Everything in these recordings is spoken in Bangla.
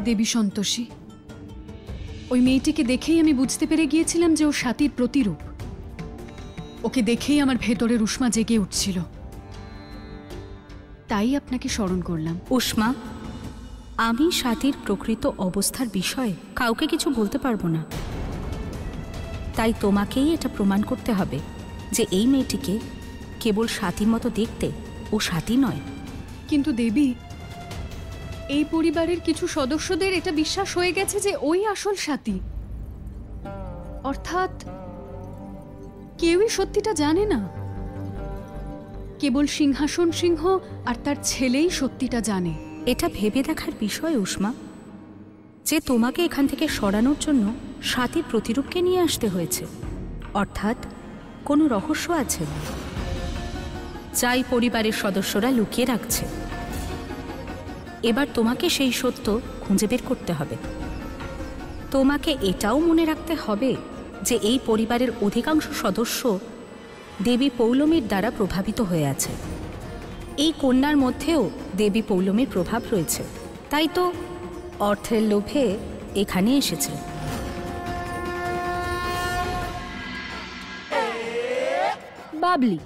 দেবী সন্তোষী, ওই মেয়েটিকে দেখেই আমি বুঝতে পেরে গিয়েছিলাম যে ও স্বাতীর প্রতিরূপ। ওকে দেখেই আমার ভেতরের উষ্মা জেগে উঠছিল, তাই আপনাকে স্মরণ করলাম। উষ্মা, আমি স্বাতীর প্রকৃত অবস্থার বিষয়ে কাউকে কিছু বলতে পারবো না, তাই তোমাকেই এটা প্রমাণ করতে হবে যে এই মেয়েটিকে কেবল স্বাতীর মতো দেখতে, ও স্বাতী নয়। কিন্তু দেবী, এই পরিবারের কিছু সদস্যদের এটা বিশ্বাস হয়ে গেছে যে ওই আসল স্বাতী, অর্থাৎ কেউই সত্যিটা জানে না। কেবল সিংহাসন সিংহ আর তার ছেলেই সত্যিটা জানে। এটা ভেবে দেখার বিষয় উষ্মা, যে তোমাকে এখান থেকে সরানোর জন্য স্বাতীর প্রতিরূপকে নিয়ে আসতে হয়েছে, অর্থাৎ কোনো রহস্য আছে যাই পরিবারের সদস্যরা লুকিয়ে রাখছে। এবার তোমাকে সেই সত্য খুঁজে বের করতে হবে। তোমাকে এটাও মনে রাখতে হবে যে এই পরিবারের অধিকাংশ সদস্য দেবী পৌলমীর দ্বারা প্রভাবিত হয়ে আছে। এই কন্যার মধ্যেও দেবী পৌলমীর প্রভাব রয়েছে, তাই তো অর্থের লোভে এখানে এসেছে। বাবলি,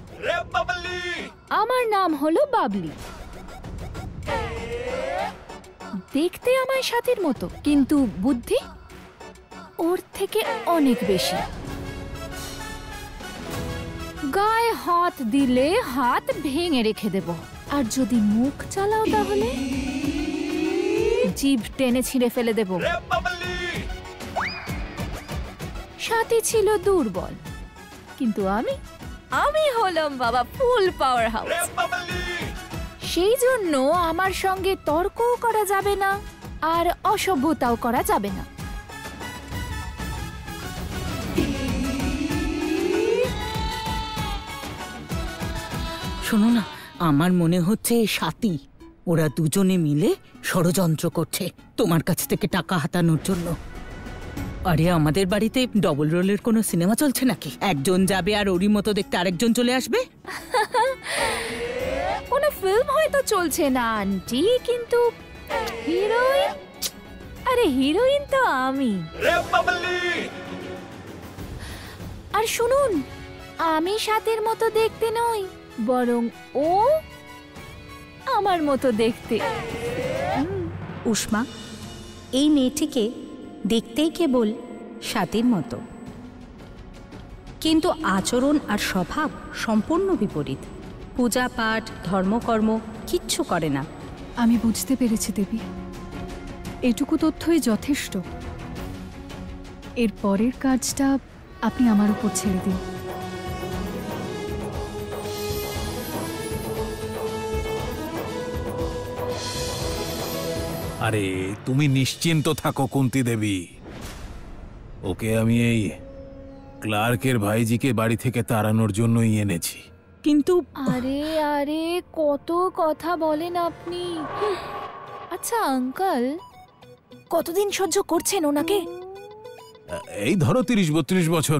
আমার নাম হলো বাবলি। দেখতে আমার সাথীর মতো, কিন্তু বুদ্ধি ওর থেকে অনেক বেশি। গায়ে হাত দিলে হাত ভেঙে রেখে দেব, আর যদি মুখ চালাও তাহলে জিভ টেনে ছিঁড়ে ফেলে দেব। সাথী ছিল দুর্বল, কিন্তু আমি হলাম বাবা ফুল পাওয়ার হাউস। সেই জন্য আমার সঙ্গে তর্কও করা যাবে না, আর অসভ্যতাও করা যাবে না। শোনো না, আমার মনে হচ্ছে স্বাতী ওরা দুজনে মিলে ষড়যন্ত্র করছে তোমার কাছ থেকে টাকা হাতানোর জন্য। আরে আমাদের বাড়িতে ডবল রোলের কোনো সিনেমা চলছে নাকি? একজন যাবে আর ওরই মতো দেখতে আরেকজন চলে আসবে। কোনো ফিল্ম হয়তো চলছে না আন্টি, কিন্তু হিরোইন, আরে হিরোইন তো আমি। আর শুনুন, আমি সাথের মতো দেখতে নই, বরং ও আমার মতো দেখতে। উষ্মা, এই মেয়েটিকে দেখতেই কেবল স্বাতীর মতো, কিন্তু আচরণ আর স্বভাব সম্পূর্ণ বিপরীত। পূজা পাঠ ধর্মকর্ম কিচ্ছু করে না। আমি বুঝতে পেরেছি দেবী, এটুকু তথ্যই যথেষ্ট। এর পরের কাজটা আপনি আমার উপর ছেড়ে দিন। আরে তুমি নিশ্চিন্ত থাকো কুন্তি দেবী, ওকে আমি এই ক্লার্কের ভাইজিকে বাড়ি থেকে তাড়ানোর জন্যই এনেছি। কিন্তু আরে আরে কত কথা বলেন আপনি। আচ্ছা আঙ্কেল, কতদিন সহ্য করছেন ওনাকে? এই ধরো 30-32 বছর।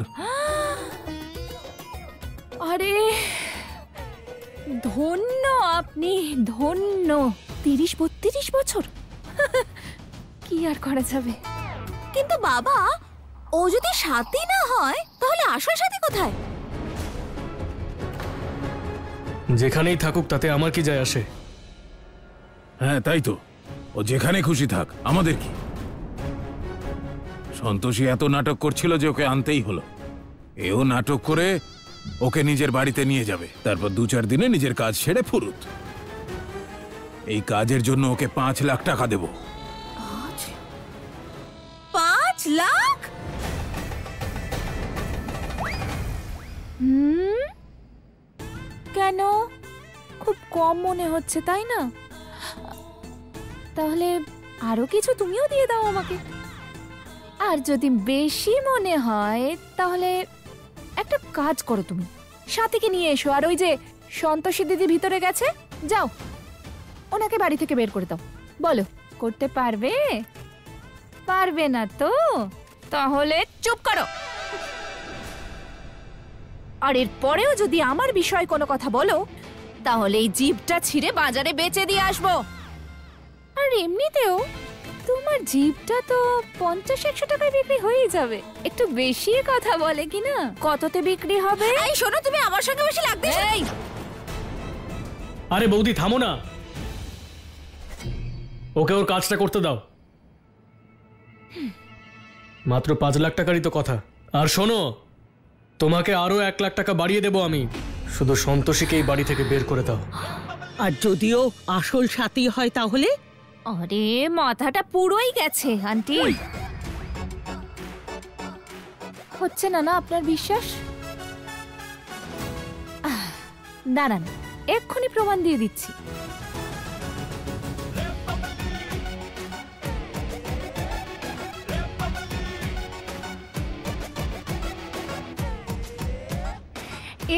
আরে ধন্য আপনি, ধন্য। 30-32 বছর কি আর করা যাবে। কিন্তু বাবা, ও যদি সাথী না হয় তাহলে আসল সাথী কোথায়? যেখানেই থাকুক তাতে আমার কি যায় আসে? হ্যাঁ তাই তো, ও যেখানে খুশি থাক, আমাদের কি? সন্তোষী এত নাটক করছিল যে ওকে আনতেই হলো। এও নাটক করে ওকে নিজের বাড়িতে নিয়ে যাবে, তারপর 2-4 দিনে নিজের কাজ সেরে ফুরুত। এই কাজের জন্য ওকে 5 লাখ টাকা দেব। 5 লাখ? কেন, খুব কম মনে হচ্ছে তাই না? তাহলে আরো কিছু তুমিও দিয়ে দাও আমাকে। আর যদি বেশি মনে হয় তাহলে একটা কাজ করো, তুমি সাথীকে নিয়ে এসো, আর ওই যে সন্তোষী দিদি ভিতরে গেছে, যাও ওনাকে বাড়ি থেকে বের করে দাও। বলো, করতে পারবে? পারবে না তো? তাহলে চুপ করো। আর এর পরেও যদি আমার বিষয়ে কোনো কথা বলো তাহলে এই জিভটা ছিঁড়ে বাজারে বেচে দিয়ে আসবো। আর এমনিতেও তোমার জিভটা তো 50-100 টাকায় বিক্রি হয়েই যাবে। একটু বেশি কথা বলে কি না? কততে বিক্রি হবে? এই শোনো, তুমি আমার সঙ্গে বেশি লাগবে। এই আরে বৌদি থামো না, ওকে ওর কাজটা করতে দাও। মাত্র 5 লাখ টাকারই তো কথা। আর শোনো, তোমাকে আরো 1 লাখ টাকা বাড়িয়ে দেবো আমি, শুধু সন্তোষীকে এই বাড়ি থেকে বের করে দাও। আর যদিও আসল সাথী হয় তাহলে? আরে মাথাটা পুরোই গেছে আন্টি। হচ্ছে না না আপনার বিশ্বাস? দাঁড়ান, এক্ষুনি প্রমাণ দিয়ে দিচ্ছি।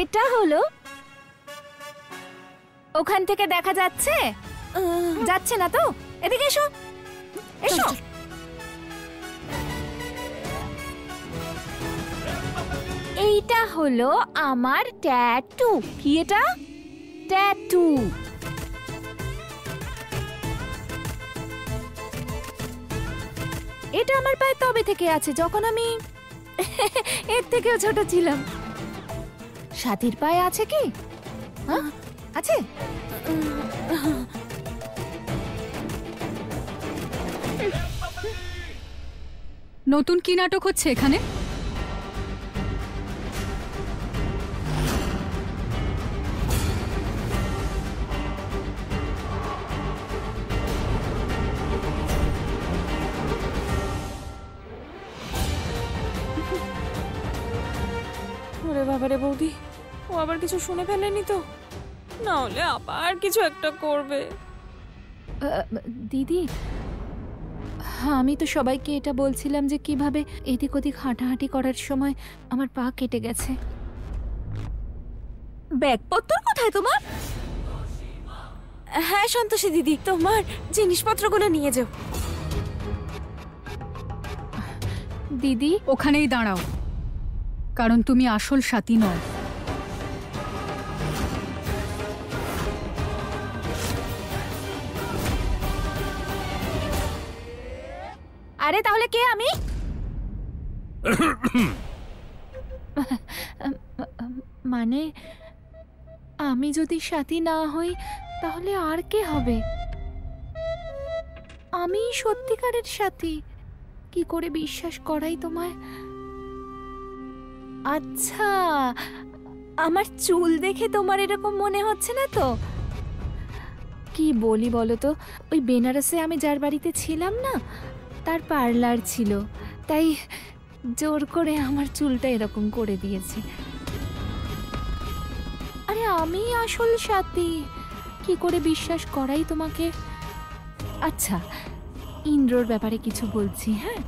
এটা হলো, ওখান থেকে দেখা যাচ্ছে? যাচ্ছে না তো? এদিকে এসো, এসো। এইটা হলো আমার ট্যাটু। কি এটা? ট্যাটু। এটা আমার পায়ে তবে থেকে আছে, যখন আমি এর থেকেও ছোট ছিলাম। সাথীর পায়ে আছে কি? হ্যাঁ আছে। নতুন কি নাটক হচ্ছে এখানে? ওরে বাবারে বৌদি, ও আবার কিছু শুনে ফেলেনি তো? না হলে আবার কিছু একটা করবে। দিদি, আমি তো সবাইকে এটা বলছিলাম যে কিভাবে এদিক ওদিক হাঁটাহাঁটি করার সময় আমার পা কেটে গেছে। ব্যাগপত্র কোথায় তোমার? হ্যাঁ সন্তোষী দিদি, তোমার জিনিসপত্রগুলো নিয়ে যাও। দিদি, ওখানেই দাঁড়াও, কারণ তুমি আসল সাথী নও। আরে তাহলে কে আমি? মানে আমি যদি সাথী না হই তাহলে আর কে হবে? আমি সত্যিকারের সাথী। কি করে বিশ্বাস করাই তোমায়? আচ্ছা, আমার চুল দেখে তোমার এরকম মনে হচ্ছে না তো? কি বলি বলো তো, ওই বেনারসে আমি যার বাড়িতে ছিলাম না, তার পার্লার ছিল, তাই জোর করে আমার চুলটা এরকম করে দিয়েছে। আরে আমি আসল সাথী, কি করে বিশ্বাস করাই তোমাকে? আচ্ছা, ইন্দ্রর ব্যাপারে কিছু বলছি। হ্যাঁ,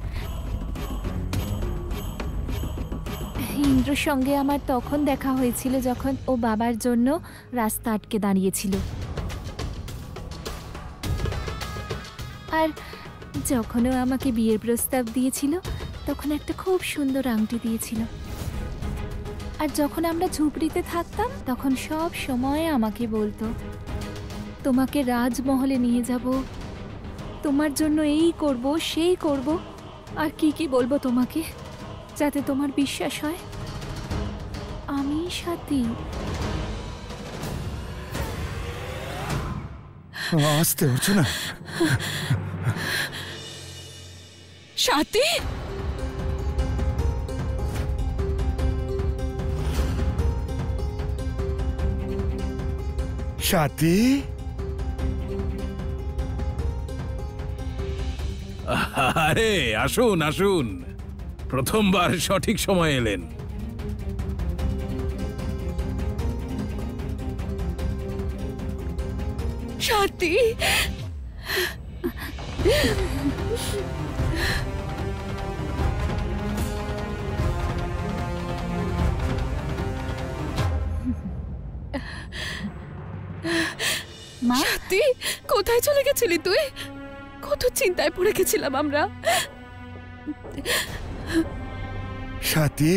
ইন্দ্রর সঙ্গে আমার তখন দেখা হয়েছিল যখন ও বাবার জন্য রাস্তা আটকে দাঁড়িয়েছিল। আর যখনও আমাকে বিয়ের প্রস্তাব দিয়েছিল তখন একটা খুব সুন্দর আংটি দিয়েছিল। আর যখন আমরা ঝুপড়িতে থাকতাম তখন সব সময় আমাকে বলতো, তোমাকে রাজমহলে নিয়ে যাব, তোমার জন্য এই করব সেই করব। আর কি কি বলবো তোমাকে যাতে তোমার বিশ্বাস হয় আমি সাথী। আসতে হচ্ছে না। সাথী, সাথী, আরে আসুন আসুন, প্রথমবার সঠিক সময় এলেন। সাথী, মা, সাথী, কোথায় চলে গেছিলি তুই? কত চিন্তায় পড়ে গেছিলাম আমরা। সাথী,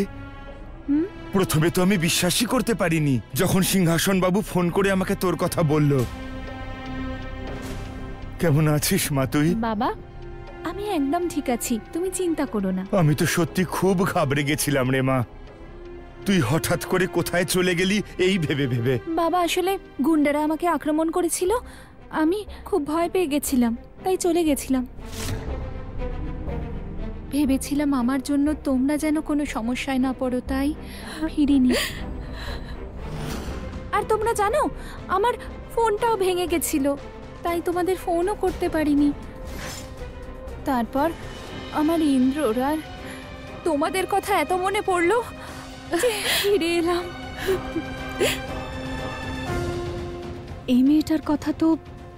প্রথমে তো আমি বিশ্বাসই করতে পারিনি যখন সিংহাসন বাবু ফোন করে আমাকে তোর কথা বলল। কেমন আছিস মা তুই? বাবা, আমি আমি একদম ঠিক আছি, তুমি চিন্তা করো না। আমি তো সত্যি খুব ঘাবড়ে গেছিলাম রে মা। তুই হঠাৎ করে কোথায় চলে গেলি এই ভেবে ভেবে। বাবা, আসলে গুন্ডারা আমাকে আক্রমণ করেছিল, আমি খুব ভয় পেয়ে গেছিলাম, তাই চলে গেছিলাম। ভেবেছিলাম আমার জন্য তোমরা যেন কোনো সমস্যায় না পড়ো, তাই ফিরিনি। আর তোমরা জানো, আমার ফোনটাও ভেঙে গেছিল, তাই তোমাদের ফোনও করতে পারিনি। তারপর আমার ইন্দ্রর আর তোমাদের কথা এত মনে পড়লো যে ফিরে এলাম। এই মেয়েটার কথা তো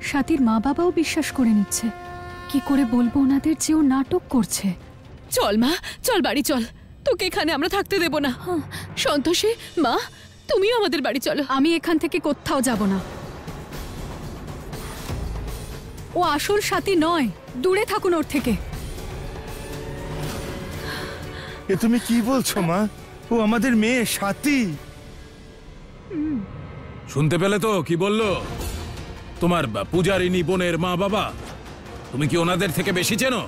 স্বাতীর মা বাবাও বিশ্বাস করে নিচ্ছে। কি করে বলবো ওনাদের যে ও নাটক করছে? চল মা, চল বাড়ি চল, তোকে এখানে আমরা থাকতে দেব না। সন্তোষী মা, তুমিও আমাদের বাড়ি চলো। আমি এখান থেকে কোথাও যাব না। ও আসল স্বাতী নয়, দূরে থাকুন ওর থেকে। এ তুমি কি বলছো মা? ও আমাদের মেয়ে স্বাতী। শুনতে পেলে তো কি বললো তোমার পূজারিনী বোনের মা বাবা? তুমি কি ওনাদের থেকে বেশি চেনো?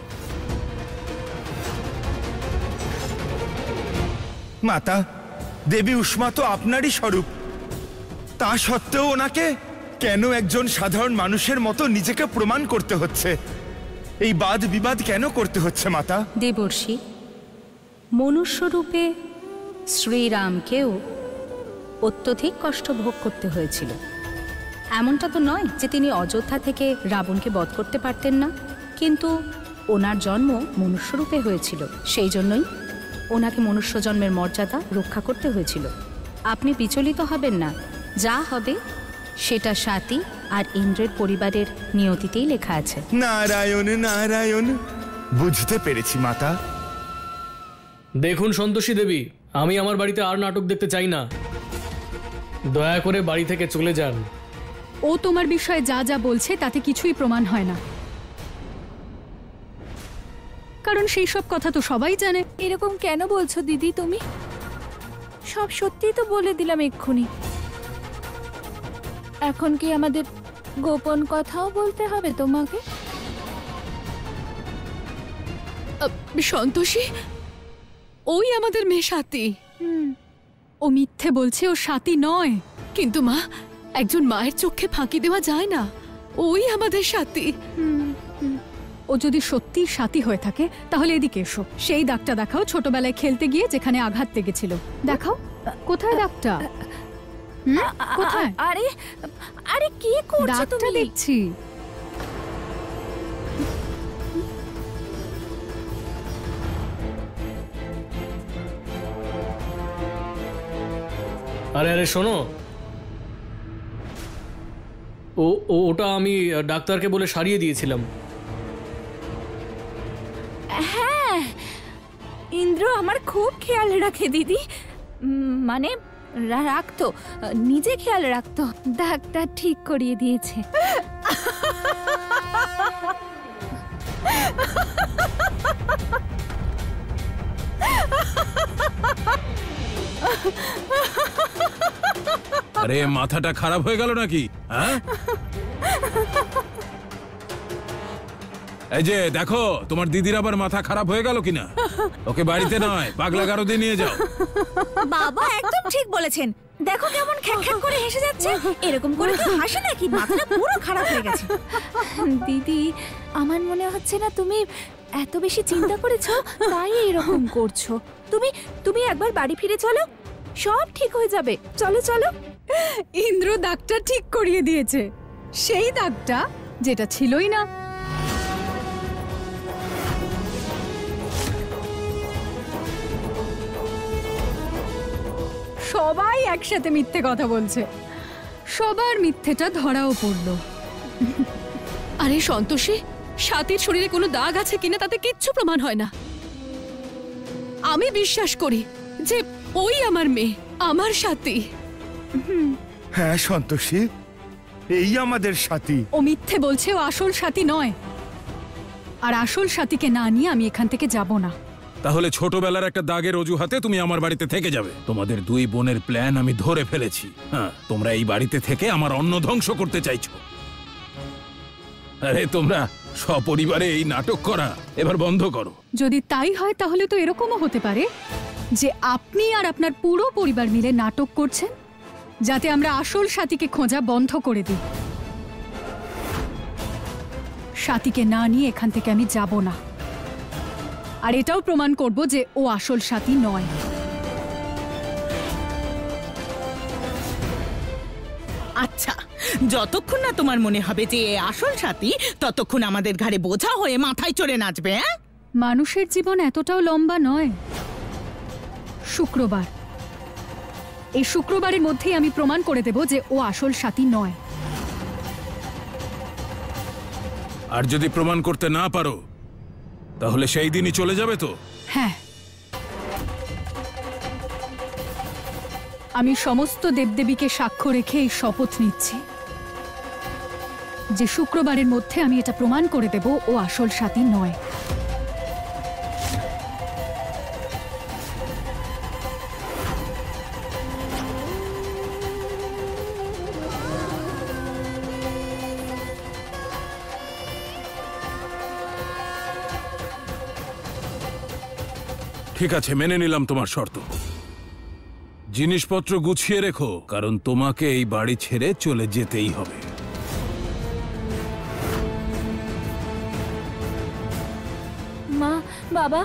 মাতা, দেবী উষ্মা তো আপনারই স্বরূপ। তা সত্ত্বেও ওনাকে কেন একজন সাধারণ মানুষের মতো নিজেকে প্রমাণ করতে হচ্ছে? এই বাদ বিবাদ কেন করতে হচ্ছে মাতা? দেবর্ষি, মনুষ্যরূপে শ্রীরামকেও অত্যধিক কষ্ট ভোগ করতে হয়েছিল। এমনটা তো নয় যে তিনি অযোধ্যা থেকে রাবণকে বধ করতে পারতেন না, কিন্তু ওনার জন্ম মনুষ্যরূপে হয়েছিল, সেই জন্যই ওনাকে মনুষ্য জন্মের মর্যাদা রক্ষা করতে হয়েছিল। আপনি বিচলিত হবেন না, যা হবে সেটা স্বাতী আর ইন্দ্রের পরিবারের নিয়তিতেই লেখা আছে। নারায়ণ নারায়ণ, বুঝতে পেরেছি মাতা। দেখুন সন্তোষী দেবী, আমি আমার বাড়িতে আর নাটক দেখতে চাই না। দয়া করে বাড়ি থেকে চলে যান। ও তোমার বিষয়ে যা যা বলছে তাতে কিছুই প্রমাণ হয় না, কারণ সেই সব কথা তো সবাই জানে। এরকম কেন বলছো দিদি তুমি? সব সত্যিই তো বলে দিলাম এক্ষুনি। এখন কি আমাদের গোপন কথাও বলতে হবে তোমাকে? সন্তোষী, ওই আমাদের মেয়ে স্বাতী। ও মিথ্যে বলছে, ও স্বাতী নয়। কিন্তু মা, একজন মায়ের চোখে ফাঁকি দেওয়া যায় না, ওই আমাদের স্বাতী। ও যদি সত্যি স্বাতী হয়ে থাকে তাহলে এদিকে এসো। সেই দাগটা দেখাও, ছোটবেলায় খেলতে গিয়ে যেখানে আঘাত লেগেছিল। দেখাও, কোথায় দাগটা? কোথায়? আরে আরে কি করছো দাগটা তুমি? দেখছি। আরে আরে শোনো, ওটা আমি ডাক্তারকে বলে সারিয়ে দিয়েছিলাম। হ্যাঁ, ইন্দ্র আমার খুব খেয়াল রাখে দিদি। মানে রাখতো, নিজে খেয়াল রাখতো। দাগটা ঠিক করিয়ে দিয়েছে। আরে মাথাটা খারাপ হয়ে গেল নাকি? হ্যাঁ, এই যে দেখো, তোমার দিদির আবার মাথা খারাপ হয়ে গেল কিনা। ওকে বাড়িতে নয়, পাগলা গারদে নিয়ে যাও। বাবা একদম ঠিক বলেছেন। দেখো কেমন খ্যাক করে হেসে যাচ্ছে। এরকম করে কি হাসে নাকি? মাথাটা পুরো খারাপ হয়ে গেছে। দিদি, আমার মনে হচ্ছে না তুমি এত বেশি চিন্তা করেছো, তাই এরকম করছো। তুমি একবার বাড়ি ফিরে চলো, সব ঠিক হয়ে যাবে। চলো চলো। ইন্দ্র দাগটা ঠিক করিয়ে দিয়েছে, সেই দাগটা যেটা ছিলই না। সবাই একসাথে মিথ্যে কথা বলছে, সবার মিথ্যেটা ধরাও পড়লো। আরে সন্তোষী, স্বাতীর শরীরে কোনো দাগ আছে কিনা তাতে কিচ্ছু প্রমাণ হয় না। আমি বিশ্বাস করি যে ওই আমার মেয়ে, আমার স্বাতী। হ্যাঁ সন্তোষী, এই আমাদের স্বাতী। ও মিথ্যে বলছে, ও আসল স্বাতী নয়। আর আসল স্বাতীকে না নিয়ে আমি এখান থেকে যাব না। তাহলে ছোটবেলার একটা দাগের অজুহাতে তুমি আমার বাড়িতে থেকে যাবে? তোমাদের দুই বোনের প্ল্যান আমি ধরে ফেলেছি। হ্যাঁ, তোমরা এই বাড়িতে থেকে আমার অন্ন ধ্বংস করতে চাইছো। আরে তোমরা সপরিবারে এই নাটক করা এবার বন্ধ করো। যদি তাই হয় তাহলে তো এরকমও হতে পারে যে আপনি আর আপনার পুরো পরিবার মিলে নাটক করছেন যাতে আমরা আসল সাথীকে খোঁজা বন্ধ করে দিই। সাথীকে না নিয়ে এখান থেকে আমি যাব না, আর এটাও প্রমাণ করব যে ও আসল সাথী নয়। আচ্ছা, যতক্ষণ না তোমার মনে হবে যে এ আসল সাথী, ততক্ষণ আমাদের ঘাড়ে বোঝা হয়ে মাথায় চড়ে নাচবে। হ্যাঁ, মানুষের জীবন এতটাও লম্বা নয়। শুক্রবার, এই শুক্রবারের মধ্যেই আমি প্রমাণ করে দেব যে ও আসল সাথী নয়। আর যদি প্রমাণ করতে না পারো তাহলে সেই দিনই চলে যাবে তো? হ্যাঁ, আমি সমস্ত দেবদেবীকে সাক্ষ্য রেখে এই শপথ নিচ্ছি যে শুক্রবারের মধ্যে আমি এটা প্রমাণ করে দেব ও আসল সাথী নয়। ঠিক আছে, মেনে নিলাম তোমার শর্ত। জিনিসপত্র গুছিয়ে রেখো, কারণ তোমাকে এই বাড়ি ছেড়ে চলে যেতেই হবে। মা, বাবা,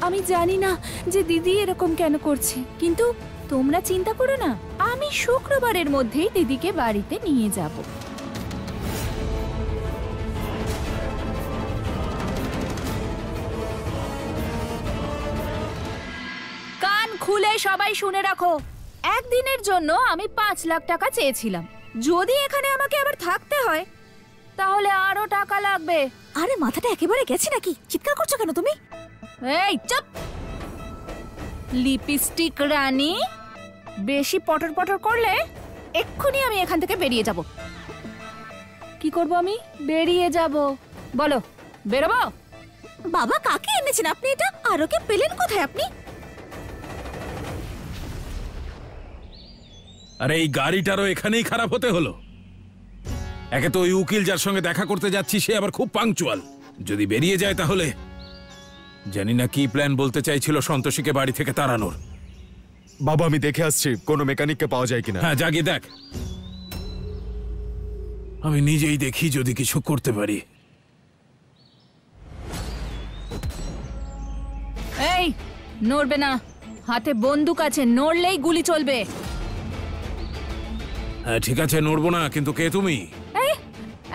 আমি জানি না যে দিদি এরকম কেন করছে, কিন্তু তোমরা চিন্তা করো না, আমি শুক্রবারের মধ্যেই দিদিকে বাড়িতে নিয়ে যাব। কান খুলে সবাই শুনে রাখো, একদিনের জন্য আমি 5 লাখ টাকা চেয়েছিলাম। যদি এখানে আমাকে আবার থাকতে হয় তাহলে আরো টাকা লাগবে। আরে মাথাটা একেবারে গেছে নাকি? চিৎকার করছো কেন তুমি? এই চুপ! লিপস্টিক রানী, বেশি পটর পটর করলে এক্ষুনি আমি এখান থেকে বেরিয়ে যাব। কি করব আমি? বেরিয়ে যাব। বলো, বেরোবো? বাবা, কাকে এনেছেন আপনি এটা? আর ওকে পেলেন কোথায় আপনি? আরে এই গাড়িটারও এখানেই খারাপ হতে হলো। একে তো ওই উকিল যার সঙ্গে দেখা করতে যাচ্ছি সে আবার খুব পাংচুয়াল। যদি বেরিয়ে যায় তাহলে জানি না কি প্ল্যান বলতে চাইছিল সন্তোষীকে বাড়ি থেকে তাড়ানোর। বাবা, আমি দেখে আসছি কোনো মেকানিককে পাওয়া যায় কিনা। হ্যাঁ, জাগিয়ে দেখ। আমি নিজেই দেখি যদি কিছু করতে পারি। এই, নড়বে না, হাতে বন্দুক আছে, নড়লেই গুলি চলবে। হ্যাঁ ঠিক আছে, নড়বো না, কিন্তু কে তুমি? এই,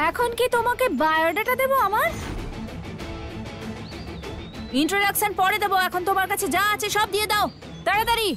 এখন কি তোমাকে বায়োডাটা দেবো আমার? ইন্ট্রোডাকশন পরে দেবো, এখন তোমার কাছে যা আছে সব দিয়ে দাও, তাড়াতাড়ি।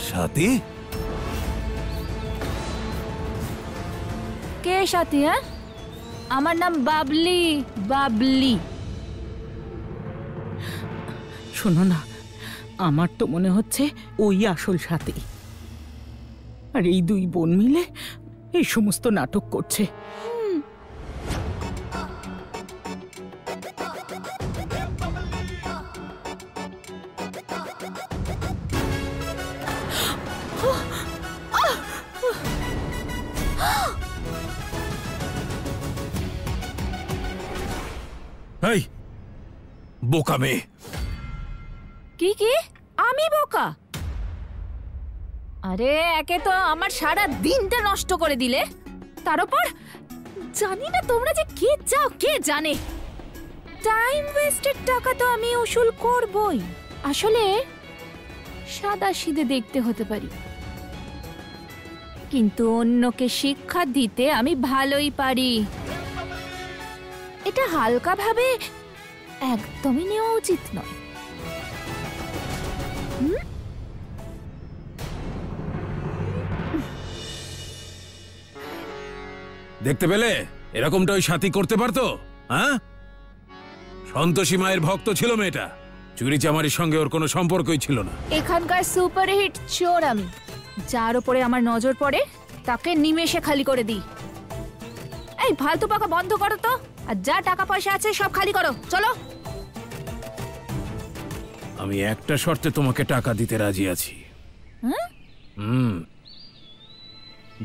সাথী? কে সাথী? হ্যাঁ, আমার নাম বাবলি। বাবলি। শোনো না, আমার তো মনে হচ্ছে ওই আসল সাথী, আর এই দুই বোন মিলে এই সমস্ত নাটক করছে। এই বোকা মেয়ে! কি কি? আমি বোকা? আরে, একে তো আমার সারা দিনটা নষ্ট করে দিলে, তার উপর জানি না তোমরা যে কে চাও কে জানে। টাইম ওয়েস্টের টাকা তো আমি উসুল করবই। আসলে সাদা সিধে দেখতে হতে পারি, কিন্তু অন্যকে শিক্ষা দিতে আমি ভালোই পারি। এটা হালকা ভাবে একদমই নেওয়া উচিত নয়। দেখতে পেলে এরকমটা ওই সাথী করতে পারতো? হ্যাঁ, সন্তোষী মায়ের ভক্ত ছিল মেয়েটা। চুরি চামারির সঙ্গে ওর কোনো সম্পর্কই ছিল না। এখানকার সুপারহিট চোর আমি, যার উপরে আমার নজর পড়ে তাকে নিমেষে খালি করে দিই। এই ফালতু পাকা বন্ধ করো তো, আর যা টাকা পয়সা আছে সব খালি করো, চলো। আমি একটা শর্তে তোমাকে টাকা দিতে রাজি আছি।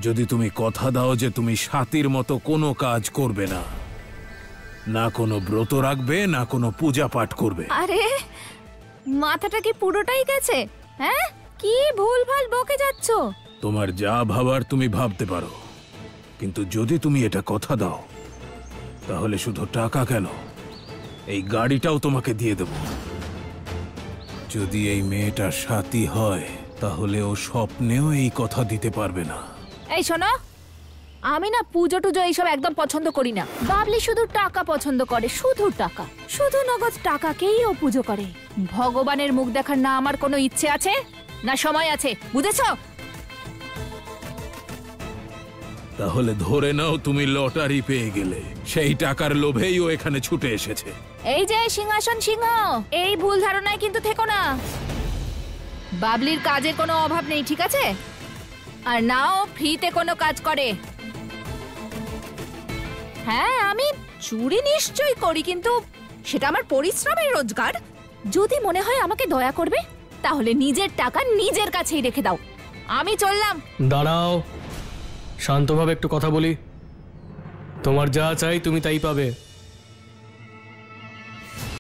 যদি তুমি কথা দাও যে তুমি সাথীর মতো কোনো কাজ করবে না, না কোনো ব্রত রাখবে, না কোনো পূজা পাঠ করবে। আরে মাথাটা কি পুরোটাই গেছে? হ্যাঁ, কি ভুলভাল বকে যাচ্ছ? তোমার যা ভাবার তুমি ভাবতে পারো, কিন্তু যদি তুমি এটা কথা দাও তাহলে শুধু টাকা কেন, এই গাড়িটাও তোমাকে দিয়ে দেব। যদি এই মেয়েটা সাথী হয় তাহলে ও স্বপ্নেও এই কথা দিতে পারবে না। এই শোনো, আমি না পুজো টুজো এইসব একদম পছন্দ করি না। বাবলি শুধু টাকা পছন্দ করে, শুধু টাকা, শুধু নগদ টাকাকেই ও পুজো করে। ভগবানের মুখ দেখার না আমার কোনো ইচ্ছে আছে না সময় আছে, বুঝেছো? তাহলে ধরে নাও তুমি লটারি পেয়ে গেলে, সেই টাকার লোভেই ও এখানে ছুটে এসেছে। এই যে সিংহাসন সিংহ, এই ভুল ধারণায় কিন্তু থেকো না। বাবলির কাজের কোনো অভাব নেই, ঠিক আছে? আর নাও ফ্রিতে কোনো কাজ করে। হ্যাঁ, আমি চুরি নিশ্চয়ই করি, কিন্তু সেটা আমার পরিশ্রমের রোজগার। যদি মনে হয় আমাকে দয়া করবে তাহলে নিজের টাকা নিজের কাছেই রেখে দাও। আমি চললাম। দাঁড়াও, শান্তভাবে একটু কথা বলি। তোমার যা চাই তুমি তাই পাবে।